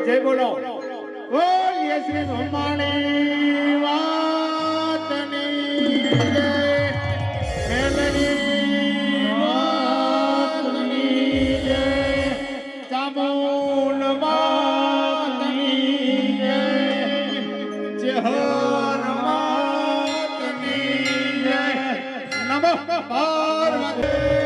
જય બોલો બોલીએ શ્રી ભમાણી વાતની જય મેલડી વાતની જય ચામુંડ વાતની જય ચહર વાતની જય નમઃ પાર્વતી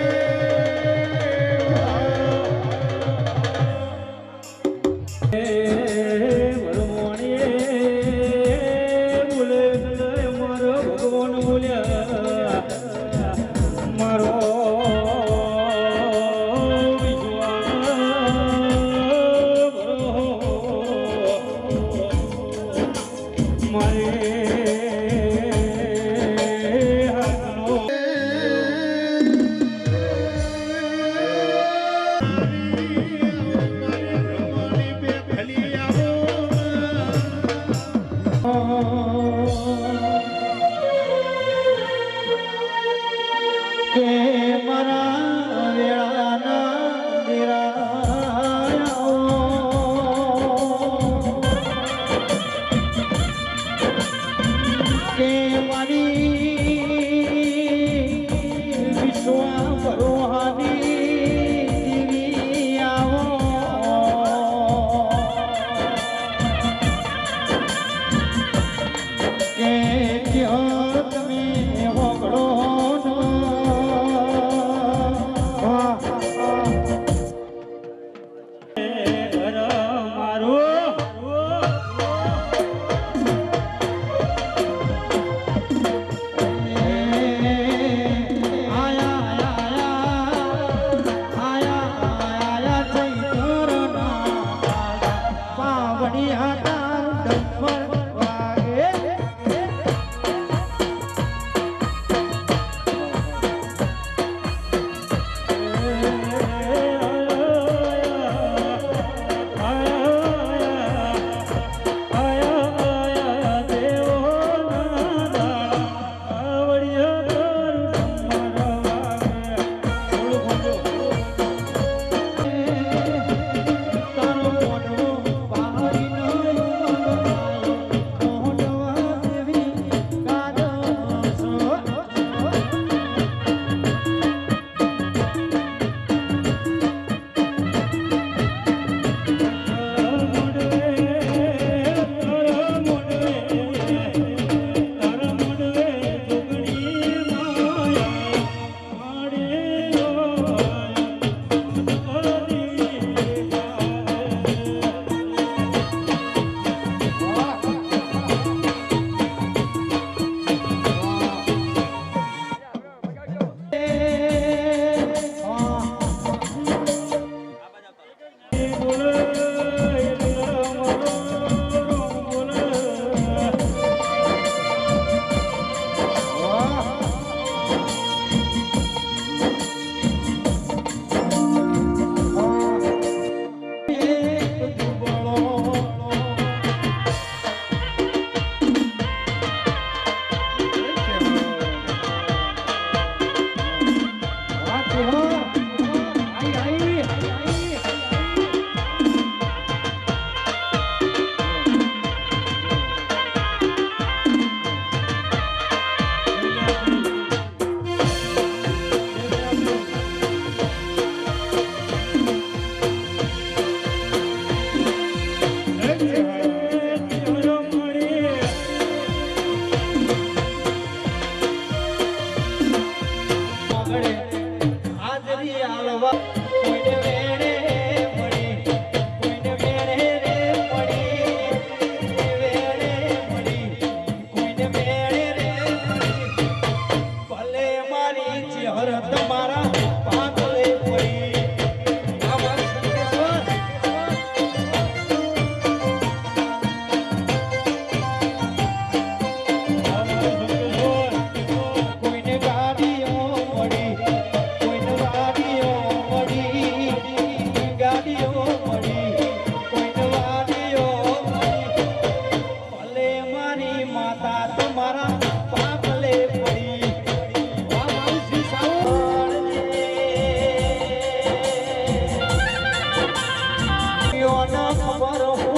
ખબર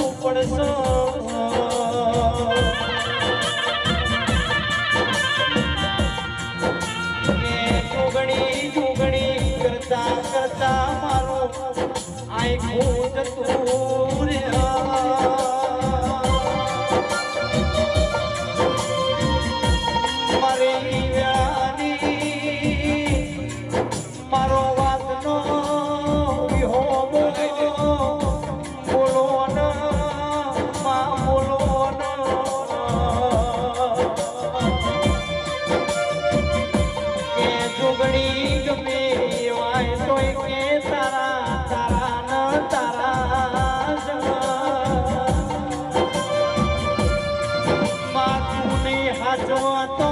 હાચો હતો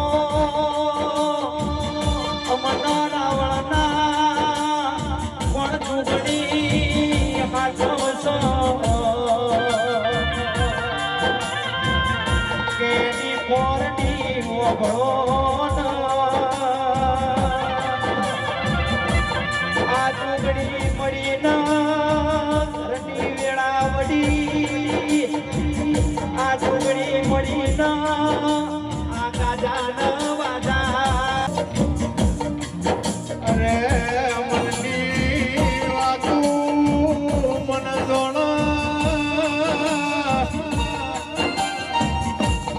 અમનો રાવણના પણ ચૂંટણી હાચો છો કેની પોરની મોભળો આ ચૂંટણી મળી ઘરની વેળા વડી આ ચૂંટણી મળી આ ગાજાન વાજા અરે મનની વાતું મન જોણા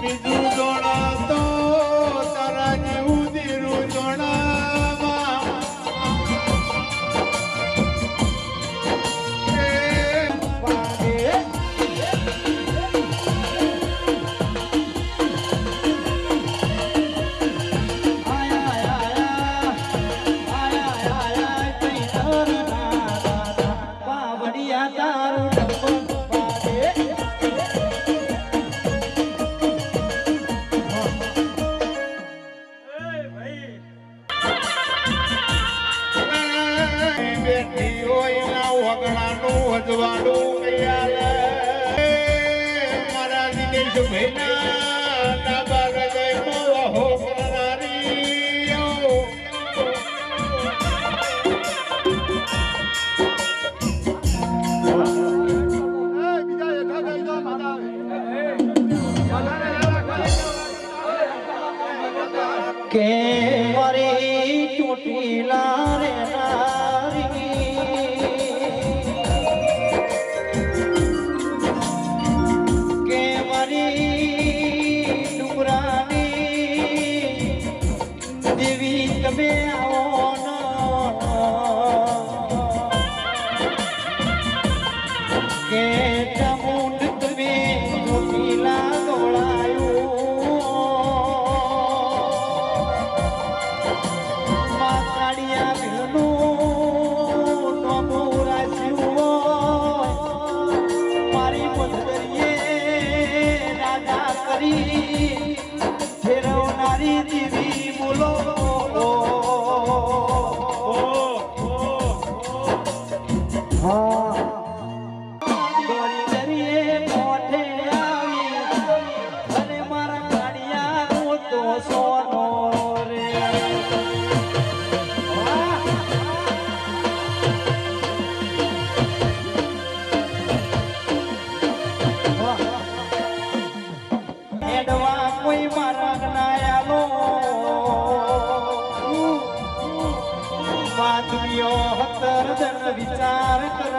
બીજું જોણા તો તારા જેવું દીરું જોણામાં બેઠી હોય ના વગડાનું વજવાડું મારા દિનેશ ભાઈના ડાબા હૃદયમાં વહો કરનારી કે મારી ચોટીલા રે નારી કે મારી ડુંગરાની દેવી તમે આવો કે ચામુંડ તમે ચોટીલા દોડાયું મારી પથરીએ રાજા કરી ફેરવનારી દેવી બોલો કોઈ મારા નાયાલો માધવીઓ હતર જન વિચાર કર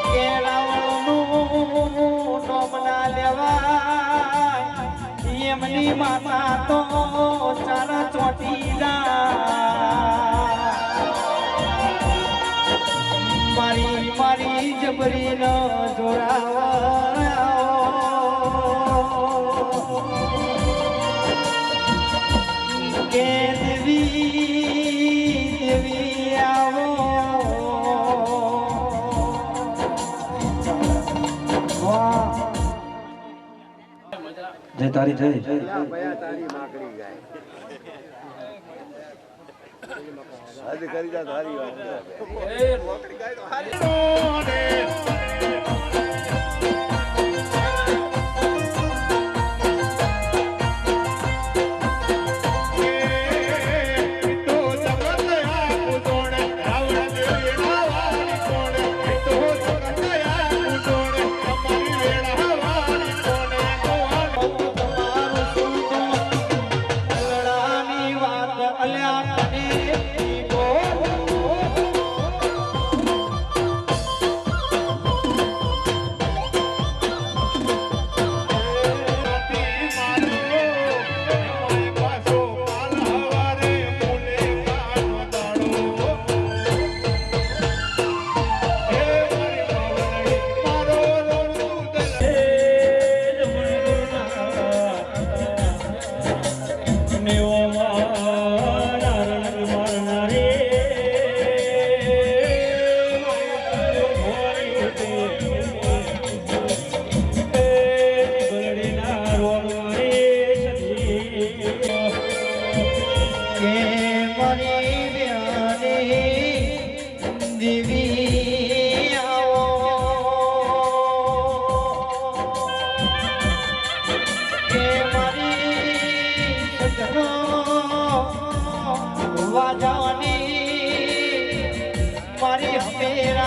કે રાવણનું નામ ના લેવાય એમની માતા તો ચારા ચોટી મારી મારી જબરી ન જોરાવા કે દેવી દેવી આવો જય તારી જય તારી માકડી ગાય હદ કરી જા તારી વાત માકડી ગાય તો હારી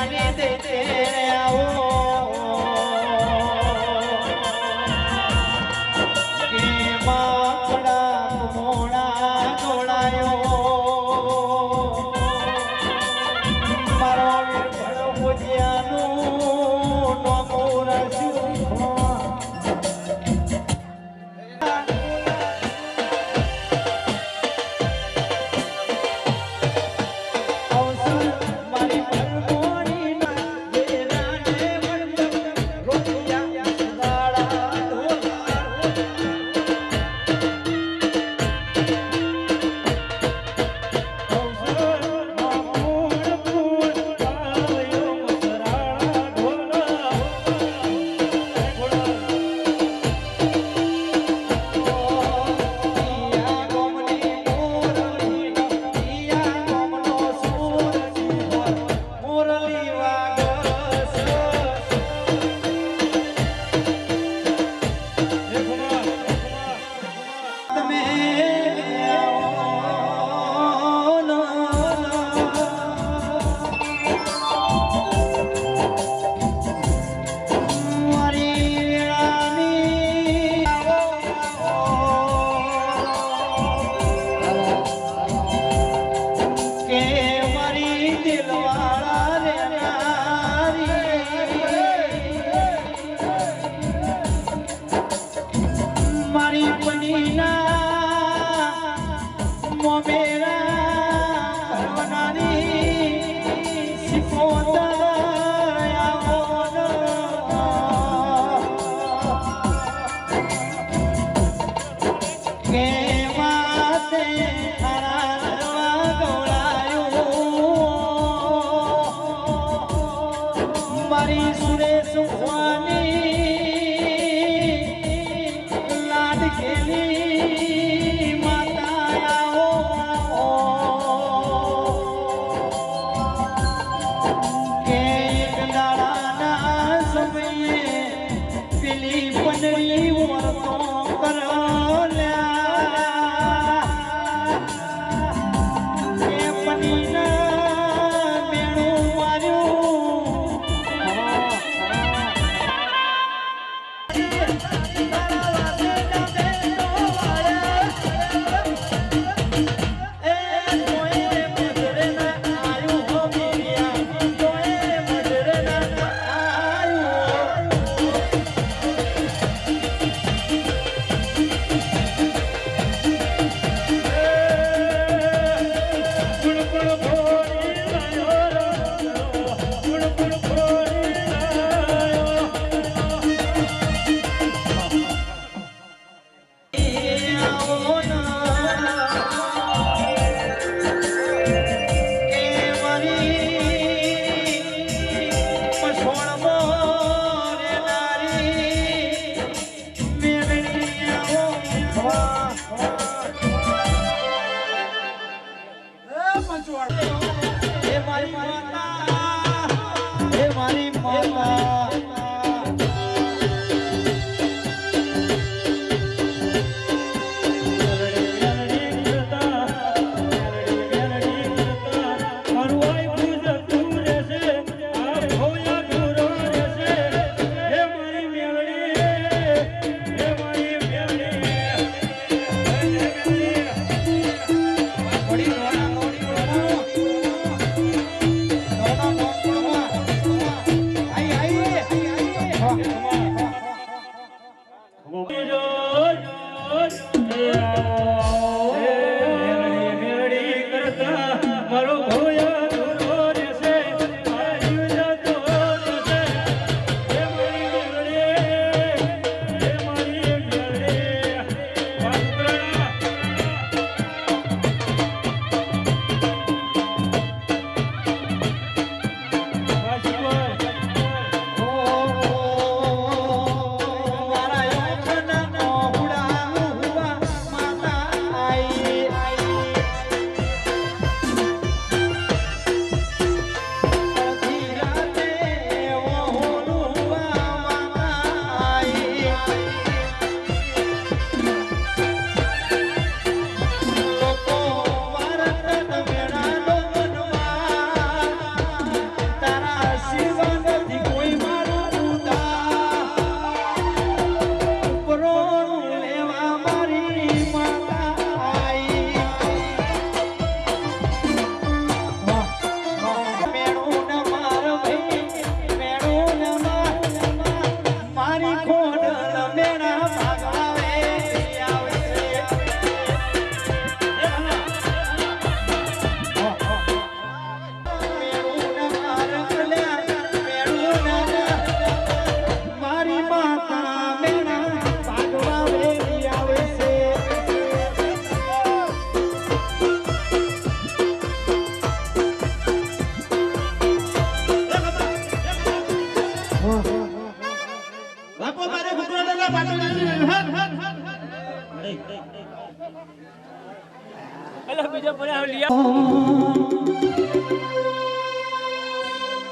વીરાની દે આવો કે માખડા મોણા જોડાયો મારો વીર ભણપોજિયાનું નોમું રાખ્યું અવસર મારી પરમોની ના વેરાને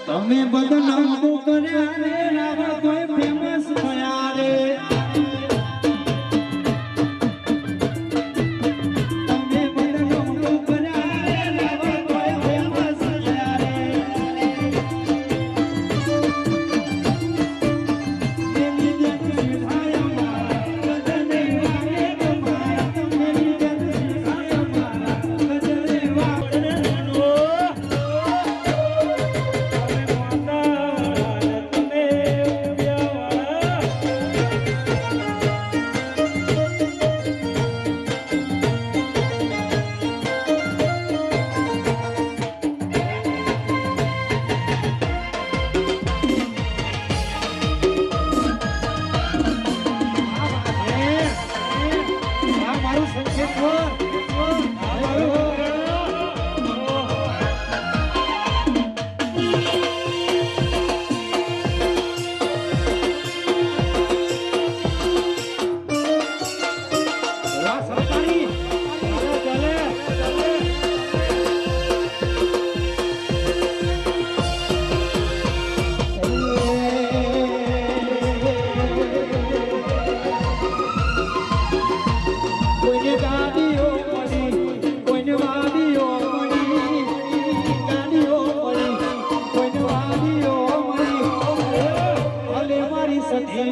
તમે બદનામ તો કર્યા રે રાવણ કોઈ ફેમસ થયા રે તમે બદનામ તો કર્યા રે રાવણ કોઈ ફેમસ થયા રે મેરી જન સિધાય મારા કદને વાગે તમારા મેરી જન સિધાય મારા કદને વાગે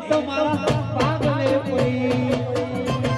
તમારા પાગલે પડી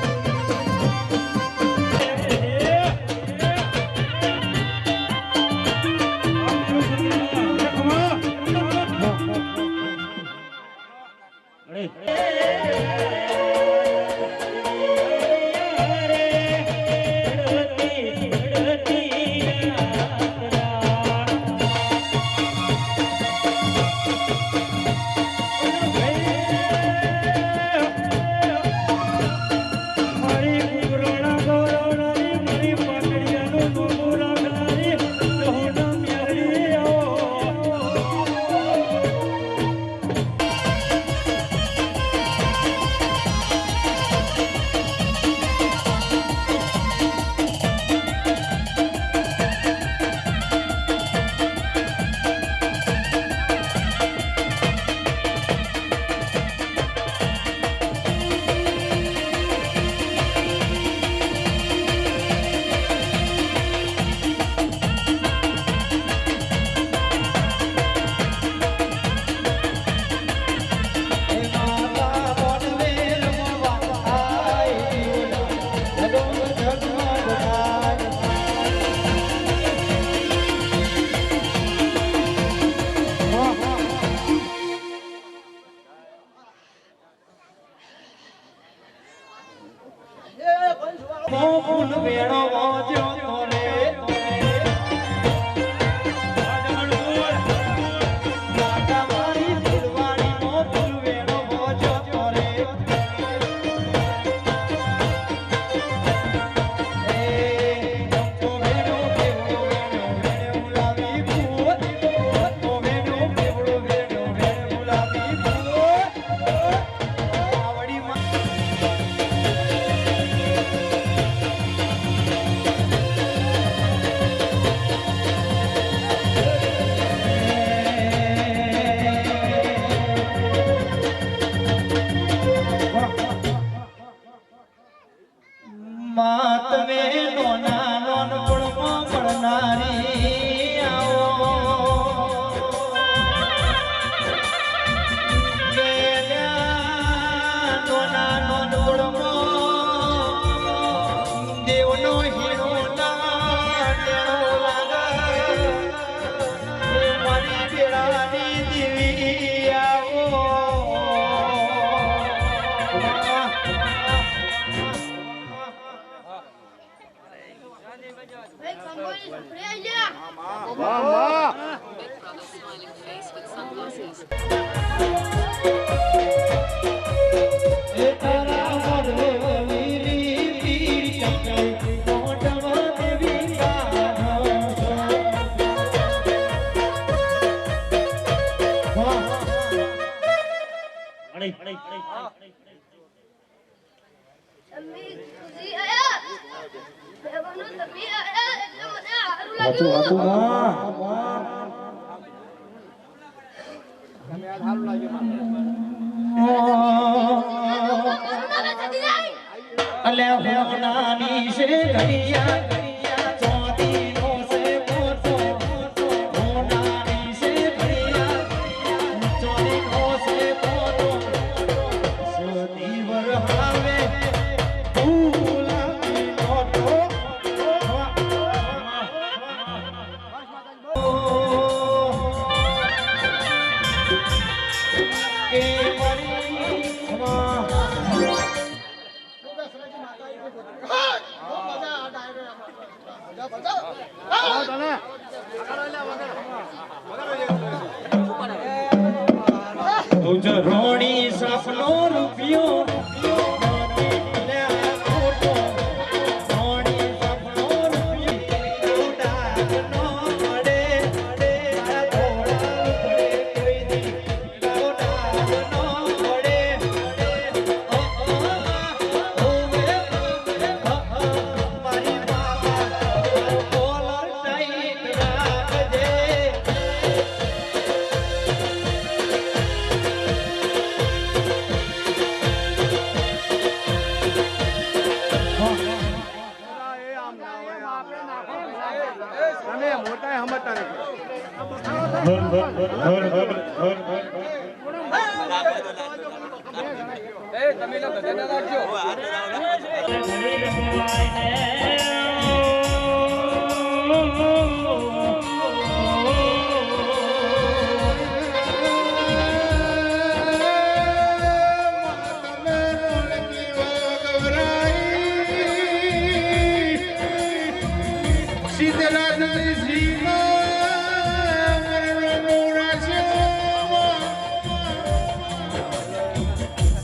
વેણો વાંચ્યો તો રે માતા મારી ફૂલવાણી નો ફૂલ વેણો વાંચ્યો તો રે એ તો વેણો વેણો વેણો લાવી ફૂલ તો વેણો વેણો વેણો લાવી ફૂલ આવડી માં માતમે નોના નોનપણમાં પડનારી આવો બેલ્યા નોના નોનપણમાં દેવનો હીરો ના તેનો લાગે મારી બેડાની દેવી આવો વાહ વાહ Smiling face with sunglasses. એ તારા મોઢે લીલી પીળી ચમકે મોઢમાં દેવી અમ્મી ખુશી આયા વાતું વાતું અલે હોનાની છે ઘડિયા ઘડિયા ચોથી નો છે મોટો હોનાની છે ઘડિયા ચોથી નો છે મોટો સોતી વર આવે ફૂલાની નોટો કે મરી રોણી સપનો રૂપિયો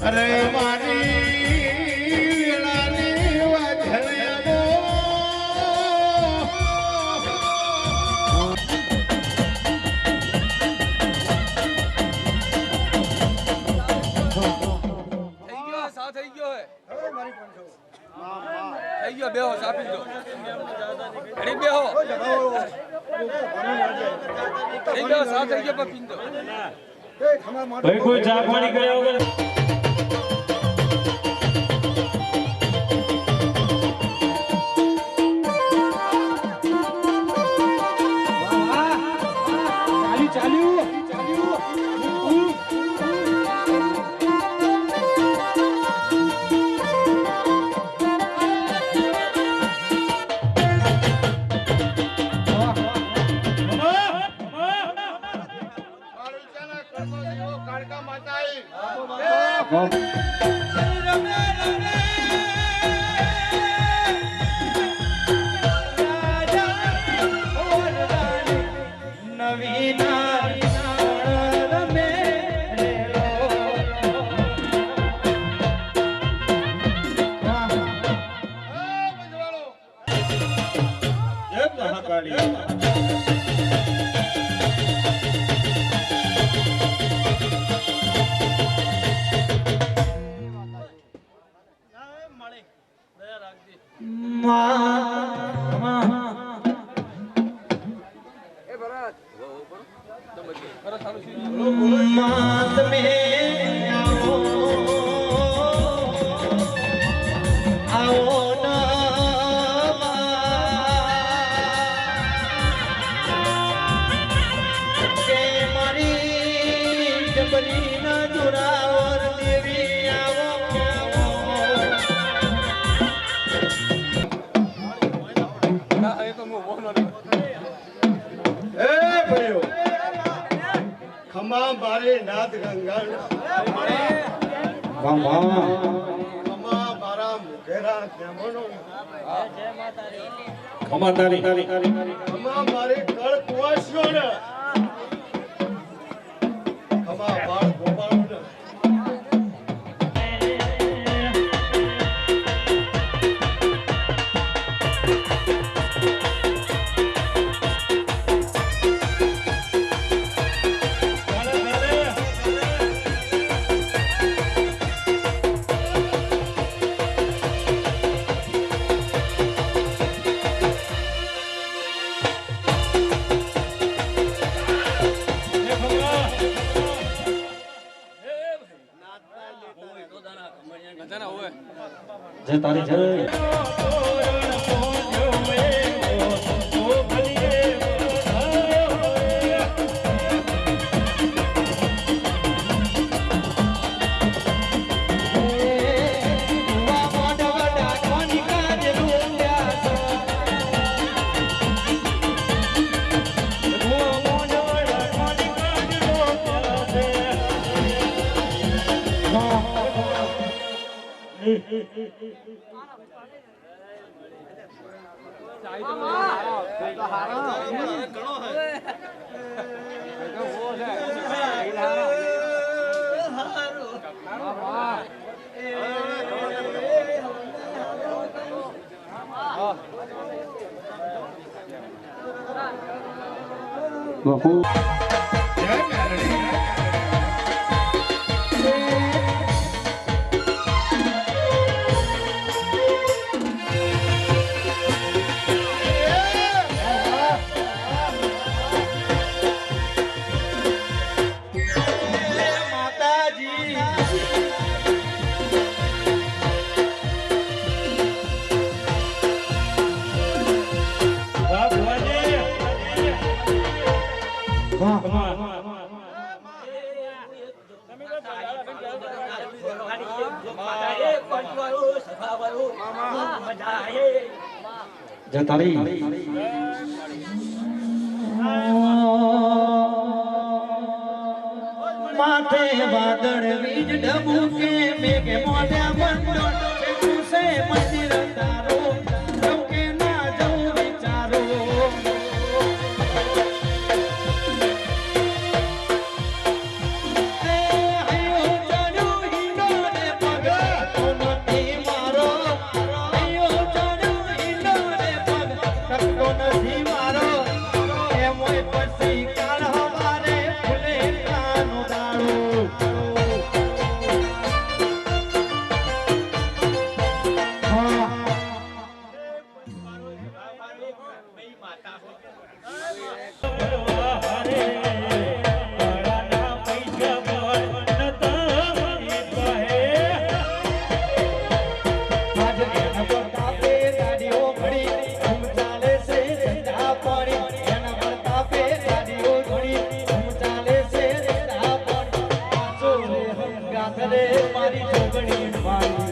અરે મારી વેળાની વાજણિયાનો થઈ ગયો બેહો સાપી દો ઘડી બેહો થઈ ગયો સા થઈ ગયો પીન દો ભાઈ કોઈ ચા પાણી કર્યા વગર કાળકા માતાઈ मात में आओ ना के मारी जबरी ना जुरावर देवी आओ ના એ તો હું બોલનો એ ભાઈઓ ખમા બારે નાદ ગંગા ખમા બારા મુખેરા તેમનો ખમા તારી ખમા મારે કળ કુવાસ્યો ને ખમા બાળ ગોપાળ ને જય તારી જય બાપુ જય મેલડી જય તારી માથે વાદળ વીજ ડબુકે મેઘે મોઢા મંડળ છે તુસે મંદિર તારો જવું કે ના જવું વિચારો મારી જોગણી મારી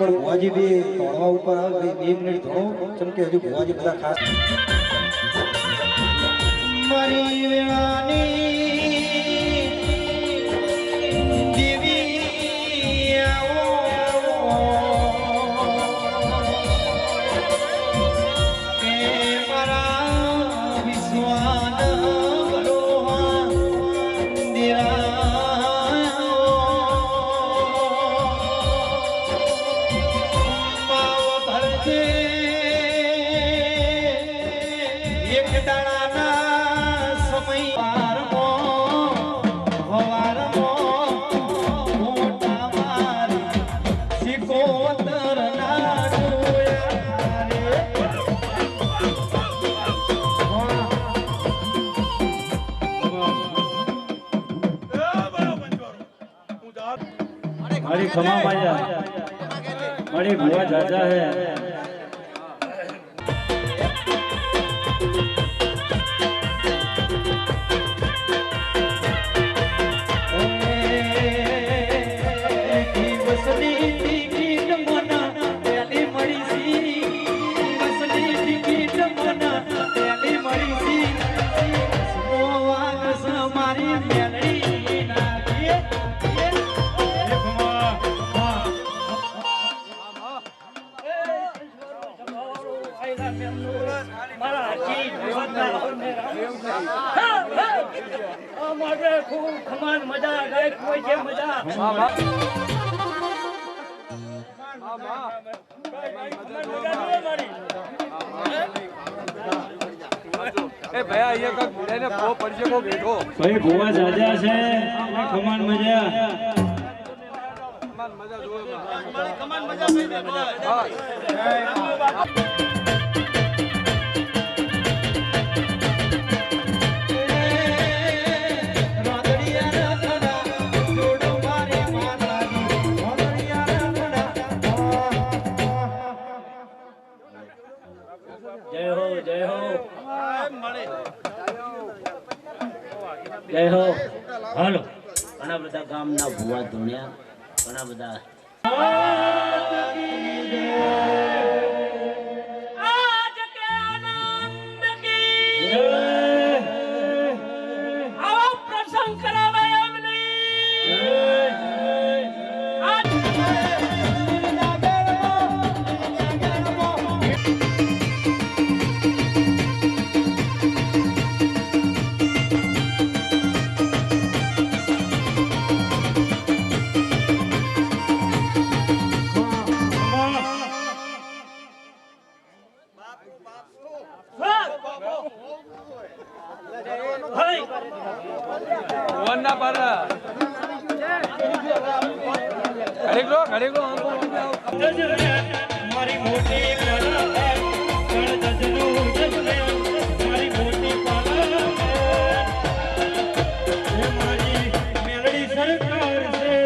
ભુવાજી બી તોડવા ઉપર આવે 2 મિનિટ થોડો ચમ કે હજુ ભુવાજી બધા ખાસ મારી વેળાની દેવી આવો કે મારા વિશ્વાન બરોહા એક દાડાના સમય પારમો હવારમો મોટા મારી સિકોતર ના ડોયા રે મારી ખમા માયા મારી ભુવા જાજા હે અમારે ખૂબ ખમાન મજા ગાય કોઈ છે મજા એ ભયા અહીંયા કઈ એને બહુ પડશે બહુ બેઠો ભાઈ ભુવા જાજા છે ખમાન મજા મજા જોવે ખમાન મજા થઈ દે જય હો હાલો ઘણા બધા ગામના ભુવા ધુણ્યા ઘણા બધા આજ કે આનંદ કી આવો પ્રસંગ કરાવે એમ વનના પર ઘડીક લો મારી મોટી કલા ગણજનું જજને મારી મોટી કલા મારી મેલડી સરકાર છે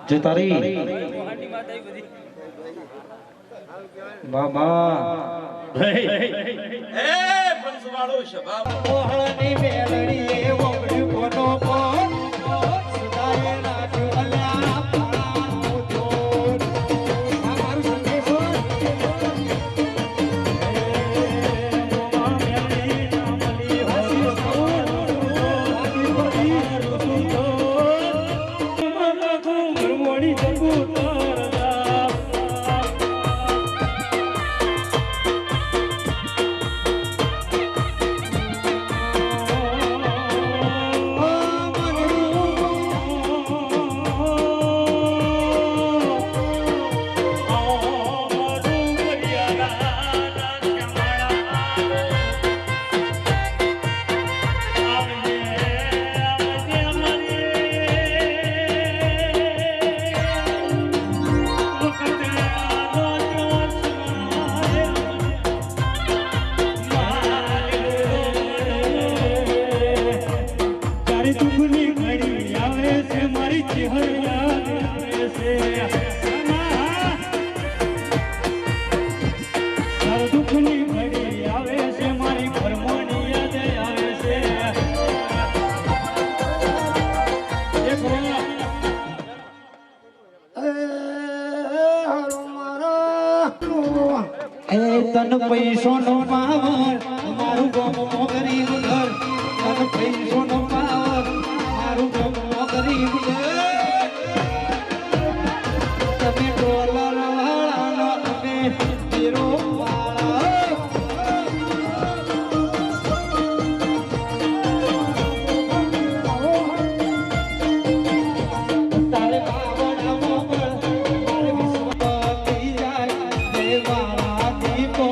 જે તારી બાબા એ પંચવાળો શબાબ ઓહળની મેલડી એ ઓગળી કોનો કોણ સુદાય નાચો અલ્યા પાણો જોર આ મારું સંદેશો મેલડી નામલી હસી આદિ બધી ઋતુ મન ઘુમર મોડી જગુ તારદા તન પૈસો નો પાવર મારું ગમો ગરીબ ઘર તન પૈસો નો પાવર મારું ગમો ગરીબ ઘર તમે ડોલર વાળાનો અમે હીરો વાળા તારે બાવડા મોગલ તારે વિશ્વ થઈ જાય દેવાળા દીપો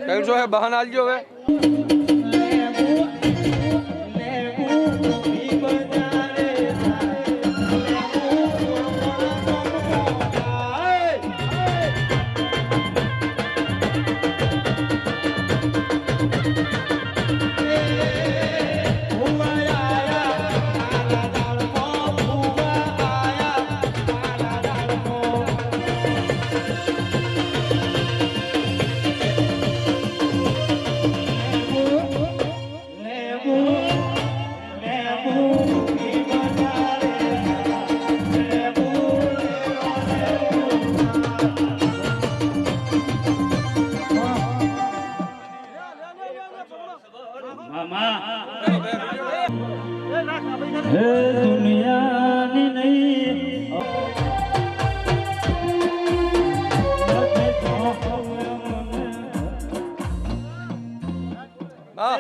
કેમ છો હે બહાન આલજો હવે હે દુનિયાની નહીં હા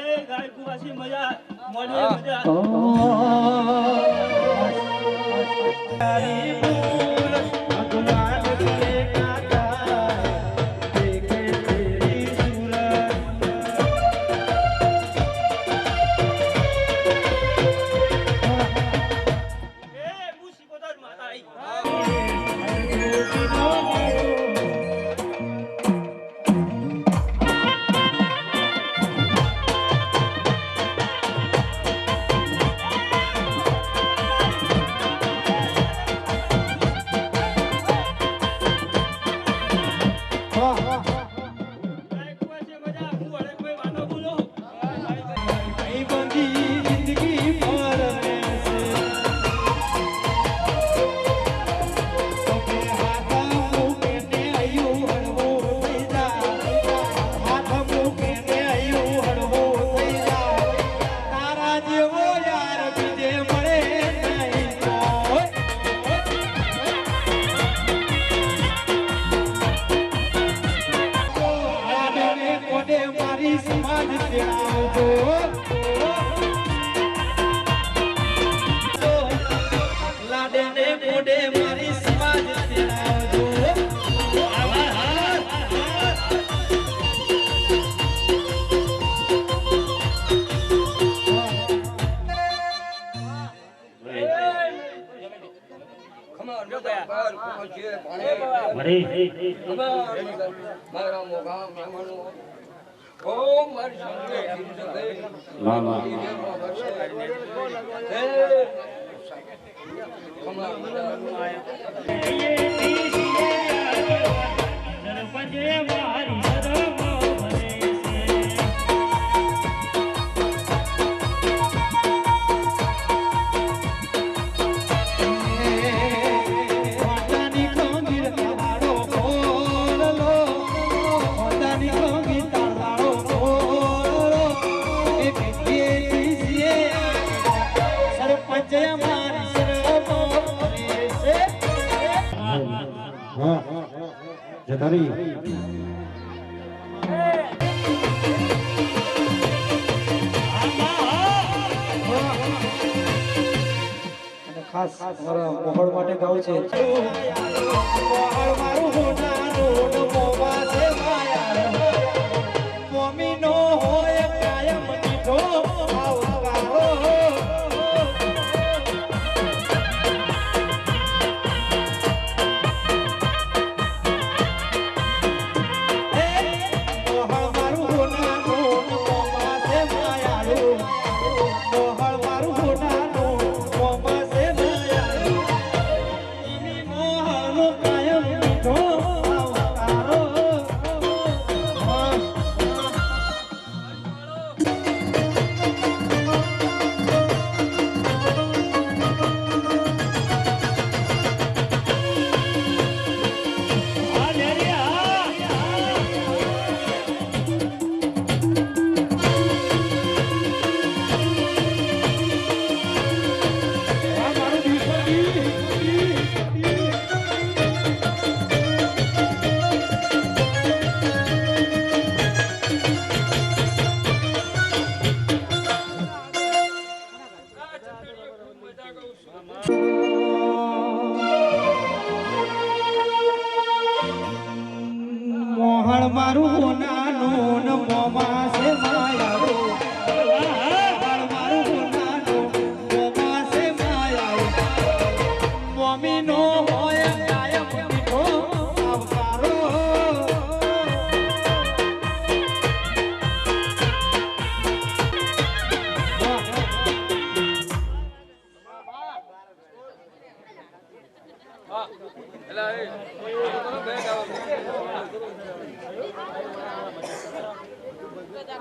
જતારી ખાસ મારા મોહળ માટે ગાવું છે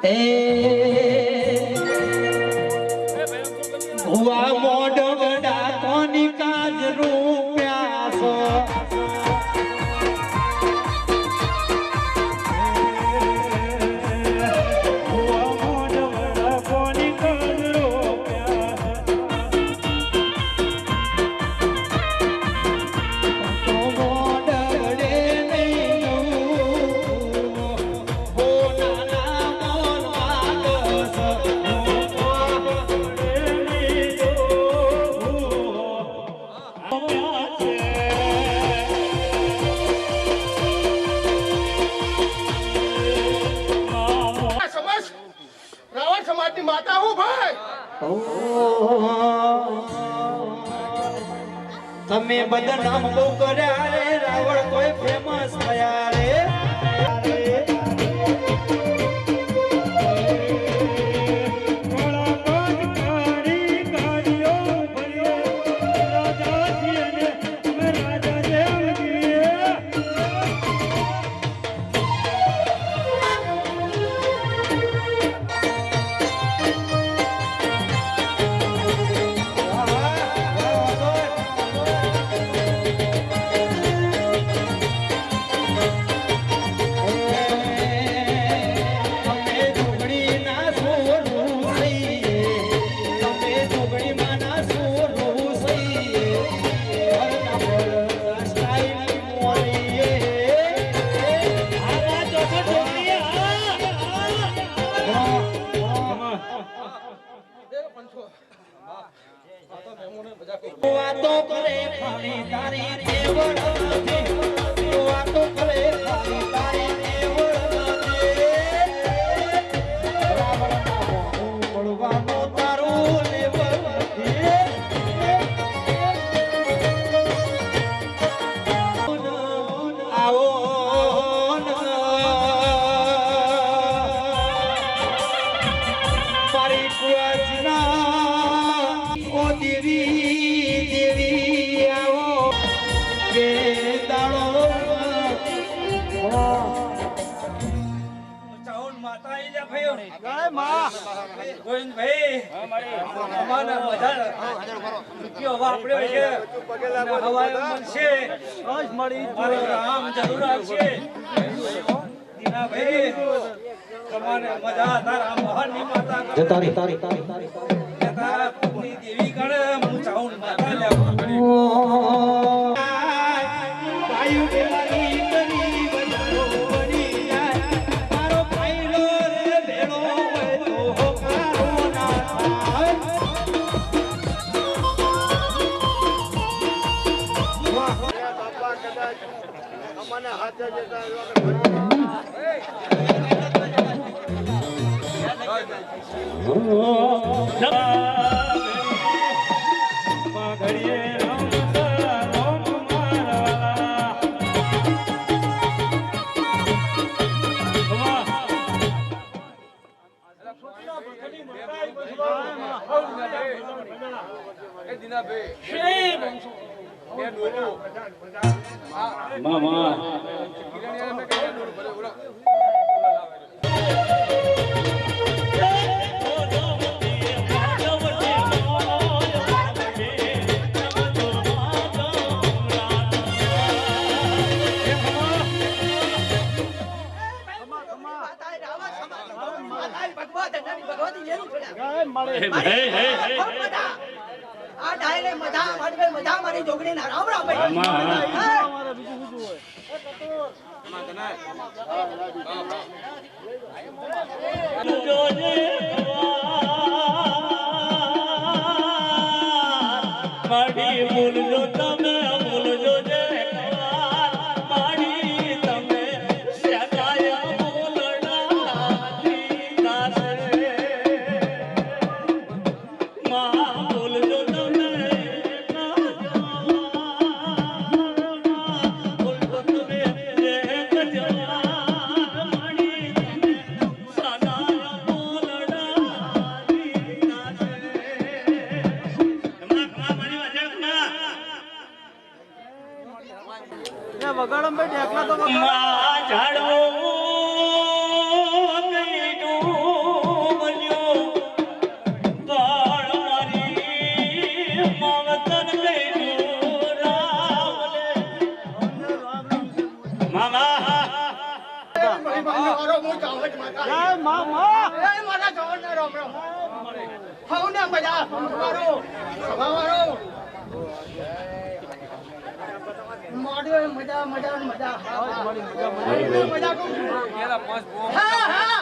એ ભુવા મોઢ વડા કોની કાજ રૂપ્યા છો રાવણ સમાજની માતા હું ભાઈ તમે બધા નામ બહુ કર્યા રે રાવણ કોઈ ફેમસ થયા રે વાતો કરે ખાલી તારી દેવળ નથી વાતો કરે ખાલી તારી દેવળ નથી રાવણ નામો પડવાનો તારું લેવલ નથી આવો મારી કુવાજના ઓ દેવી આવો કે દાડો ચાઉન માતા આઈ જા ભયો ગાય માં ગોવિંદ ભાઈ અમારા બધા રૂપિયો વાપર્યો છે હવાય મળશે આજ મળી મારો રામ જરૂર આવશે દીના ભાઈ તમારે મજા તારા મોહનની માતા તારી તારી તારી તારા પત્ની દેવી ગણે હું ચાઉન માતા લેવા વાયુ બેલાની કની બનો બની જાય મારો ભાઈલો રે ભેળો હોય તો હોકારો ના થાય બાપા કદાચ અમને હાથે જતા આ ડાયરે મજા મારી મજા મારી જોગણી ના રામ રામ ભાઈ માડી બોલજો તમે બોલજો જે માડી તમે શકાય બોલડા દીદાસે માં બોલજો તમે બોલજો તમે એક જવાન માડી તમે સદા બોલડા દીદાસે વગાડો ભાઈ ઢેકલા તો માં ઝાડવું ગઈડું મજા મારો સભાવાળો મોડ્યો મજા મજા મજા મજા કહું છું હા હા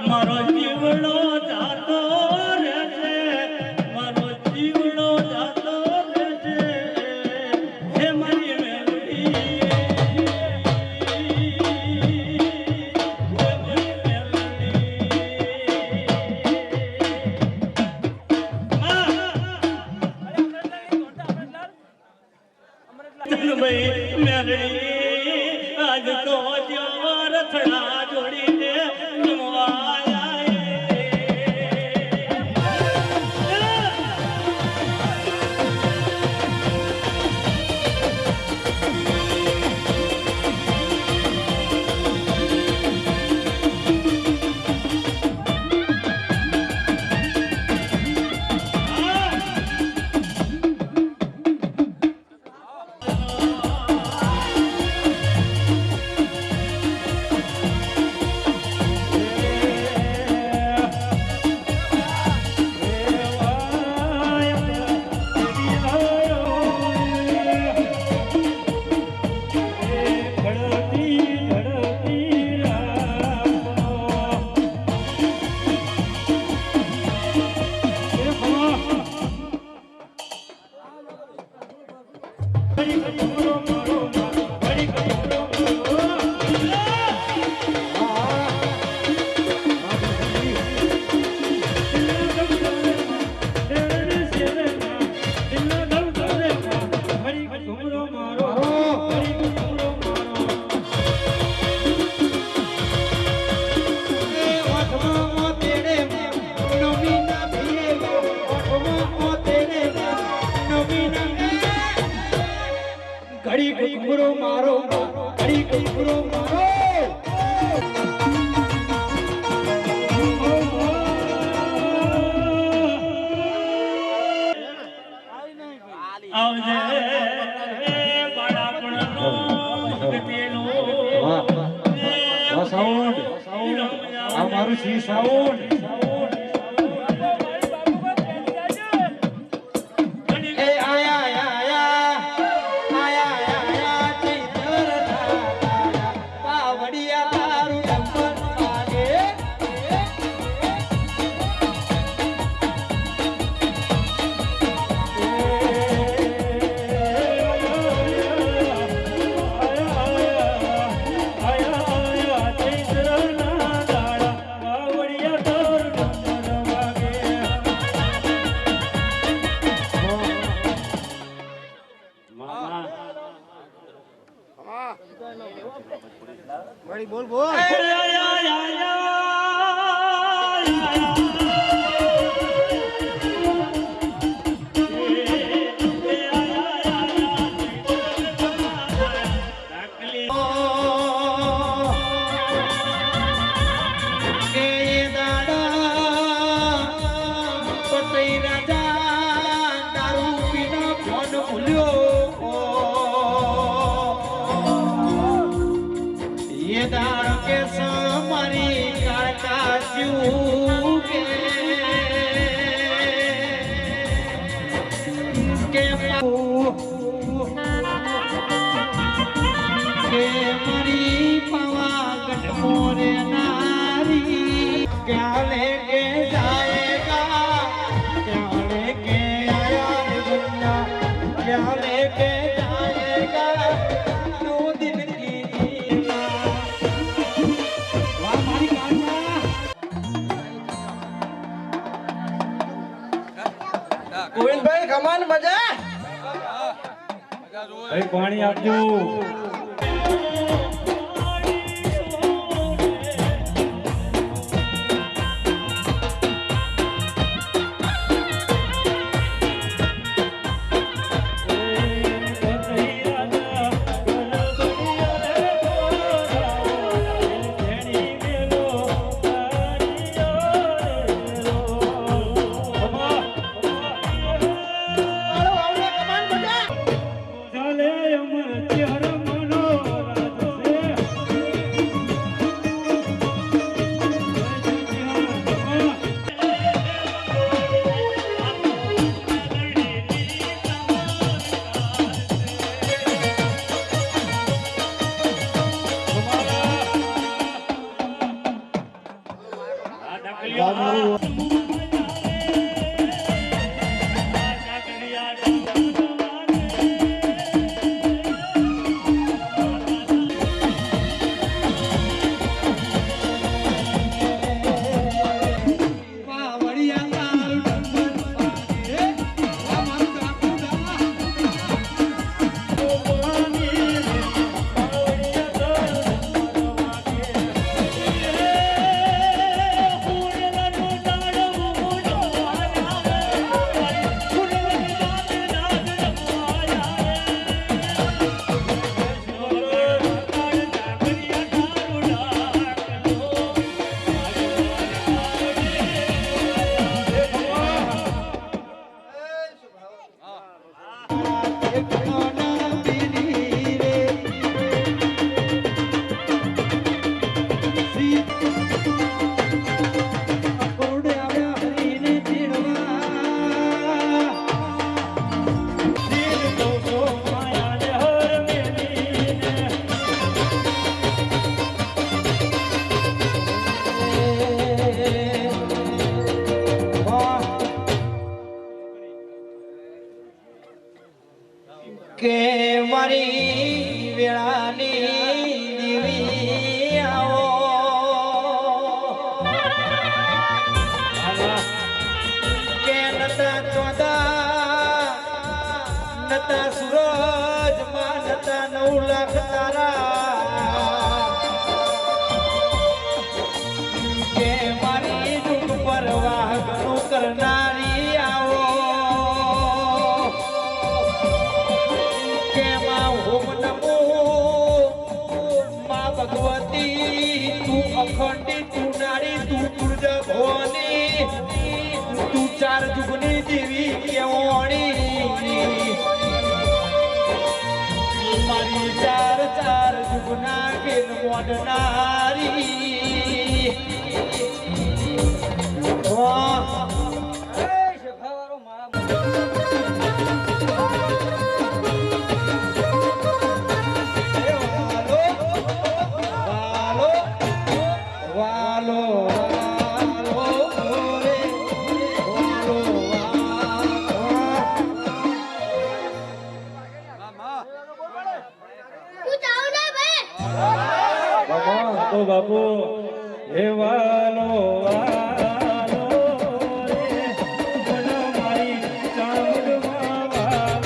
મારો જીવડો જાતો રહેશે મારો જીવડો જાતો રહેશે હે મારી મેલડી આજ તો રથડા જોડીને ઘડી કુકરો મારો ઘડી કુકરો મારો આવજે બાળાપણનો ગતેલો સાઉન્ડ આ મારું સી સાઉન્ડ બોલ બોલ ये दाड़ के साम ગોવિંદભાઈ કમાન મજા ભાઈ પાણી આપજો કે મારી વેળાની દીવી આવો કે નતા ચોદા નતા સૂરજ માં નતા 9 લાખ તારા કે મારી દુઃખ પરવાહ ઘણું કરનારી આવો ભગવતી તું અખંડી તું નારી તું દુર્જા ભવાની તું 4 જુગની દેવી કેવણી મારી 4 જુગના કેન મોડનારી વાહ તો બાપુ હે વાલો વાલો રે મને મારી ચામડમાં વાલો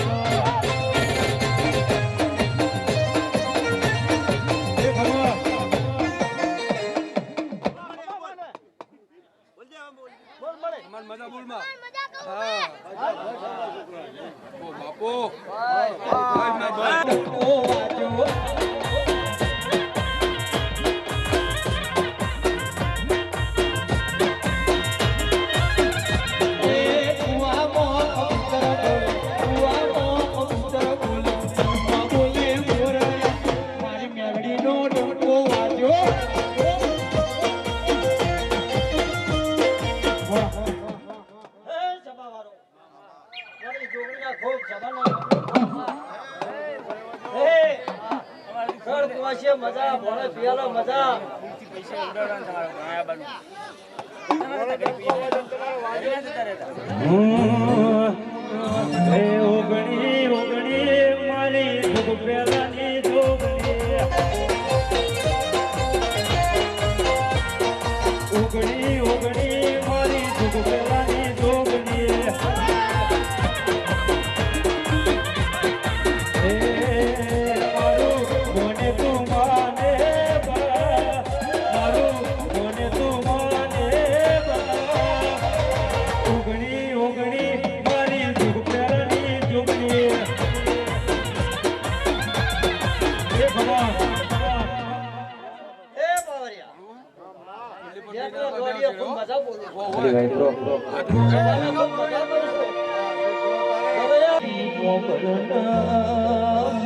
હે ભગવાન મજા બોલમાં હા ઓ બાપુ મજા ભણે પિયાલો મજા હે ઓગણી ઓગણી મારી દુઃખ પેલાની જોગણી ઓગણી ઓગણી મારી દુઃખ પેલાની જોગણી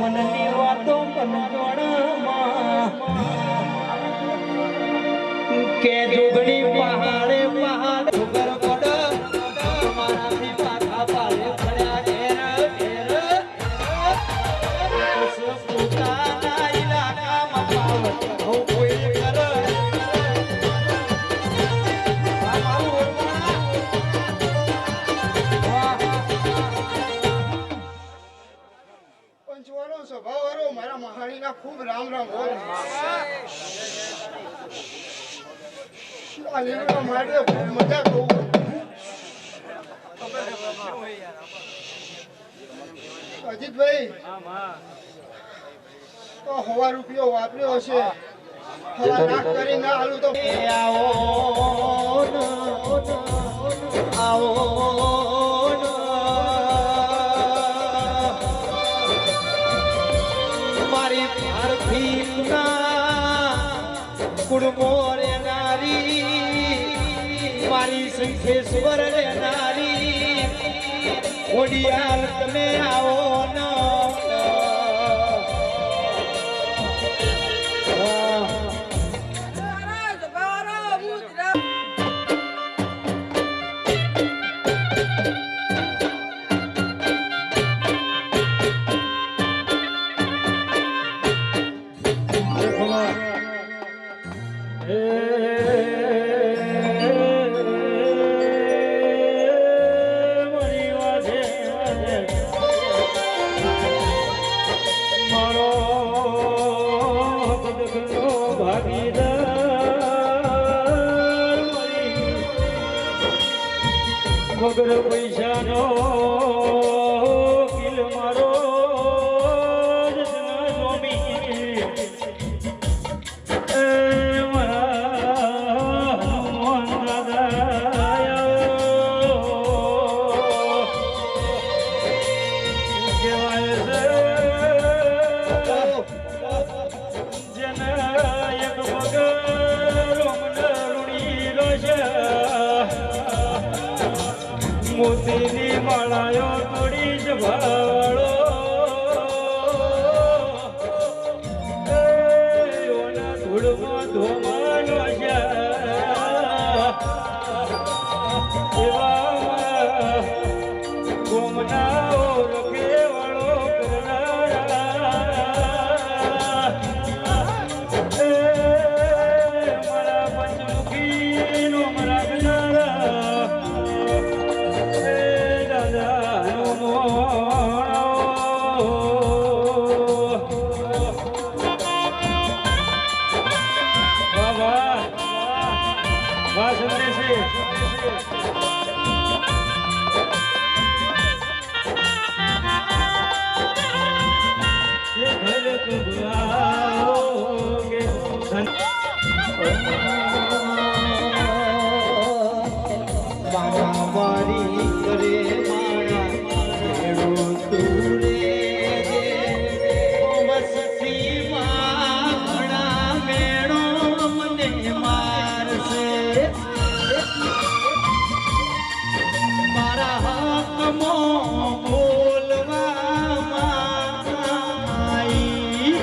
મનની વાતો મનજોણમાં કે જોગણી પહાડે પહાડ સુગર પડ મારાથી પાછા પાલે પડ્યા ઘેર પોતાના ઇલાકામાં પાવત હું કોઈ કરે પંચવાનો સ્વભાવ વાળો મારા મહાણીના ખૂબ રામ રામ બોલ આ લીમડો માટે ખૂબ મજા કહું અજીતભાઈ તો હવા રૂપિયો વાપર્યો હશે હવા નાક કરી ના હાલું તો મારી ભારતી કુડમો રે નારી મારી શંખેશ્વર રે નારી ઓડિયાલ તમે આવો ન વગર પૈસાનો કિલ મારો જના સ્વામી એ મારા હનુમાન દાદા કહેવાય છે જેના એક વગર મંડળુડી રોશે મોતીની માળાયો તોડી જ ભાળો ઓના ધૂળમાં ધોમાનો છે એવામાં ગોમના ઓળખે વાળો કરનારા મારા પંચમુખીનો મરાગનારા મારી કરે મારા તુરે વસતી મારા મેળો મને મારશે મારા હાથમો બોલવામાં આવી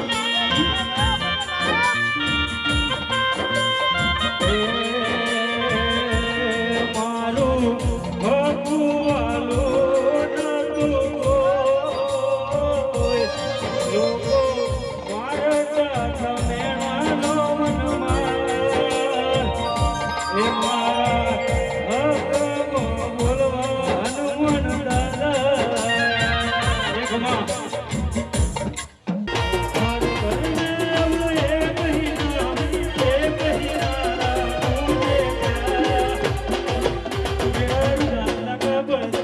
But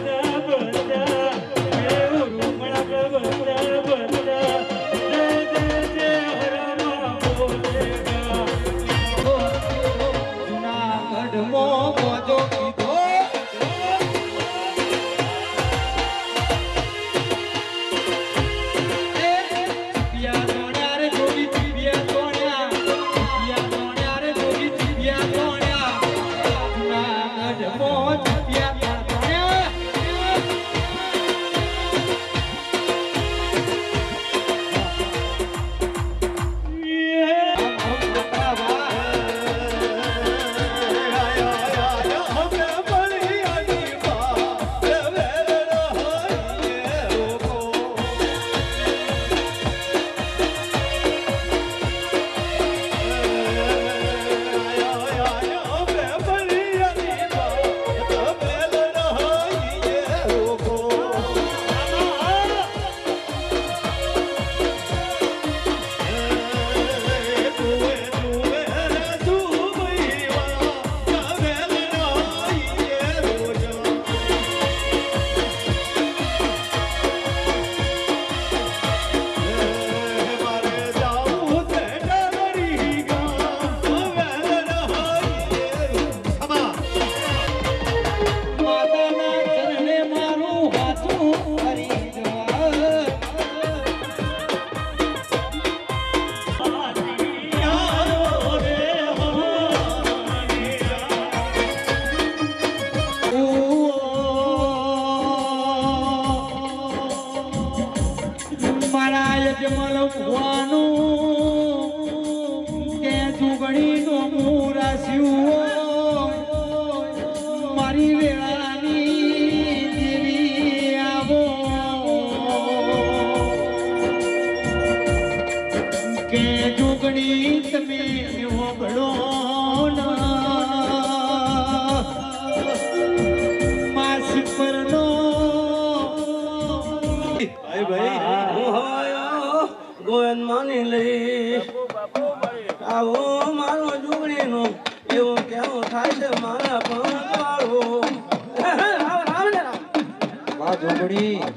આ જોગણી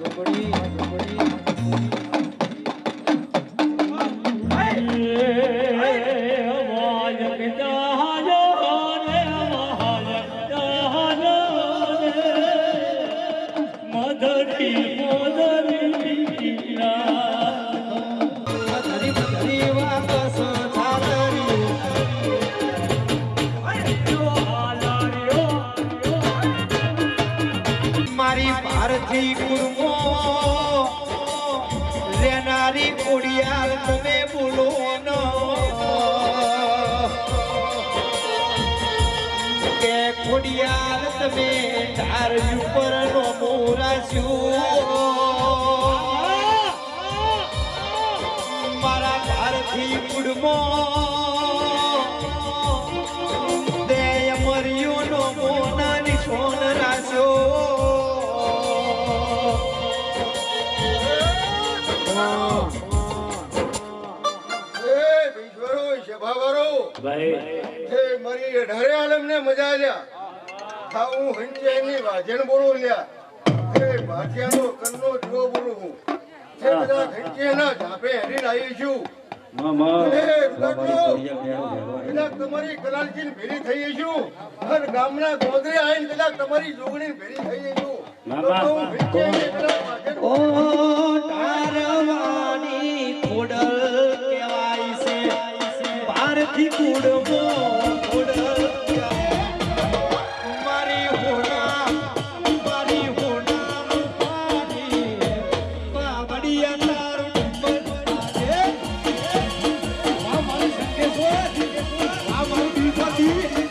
મારી ભારતી કુર્મો રેનારી કોડિયાલ તમે બોલો ન કે કોડિયાલ તમે ધાર ઉપર નો મોરાસ્યું મારા ભારતી કુર્મો દેય મર્યો નો મોનાની સોન રાસ્યો મારી અઢારે આલમ ને મજા લ્યા હા હું હંચેની વાજણ બોલું લ્યા ભાટિયાનો કન્નો જુઓ બોલું હું બધા હંચેના ઝાપે હેરીને આવી છું તમારી કલાલચી ભેરી થઈ છું અને ગામના ગોદરે આવીને કદાચ તમારી જોગણી ભેરી થઈ છું ઓ તારવાની ખોડલ કહેવાય છે ભારતી કુડમો ખોડલ મારી હોના પાડી બાબડિયા તારું ડંબર વાહ મારી સંકેશ્વર વાહ મારી દીપતી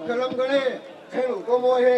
કલમ ગણે હુકમો હે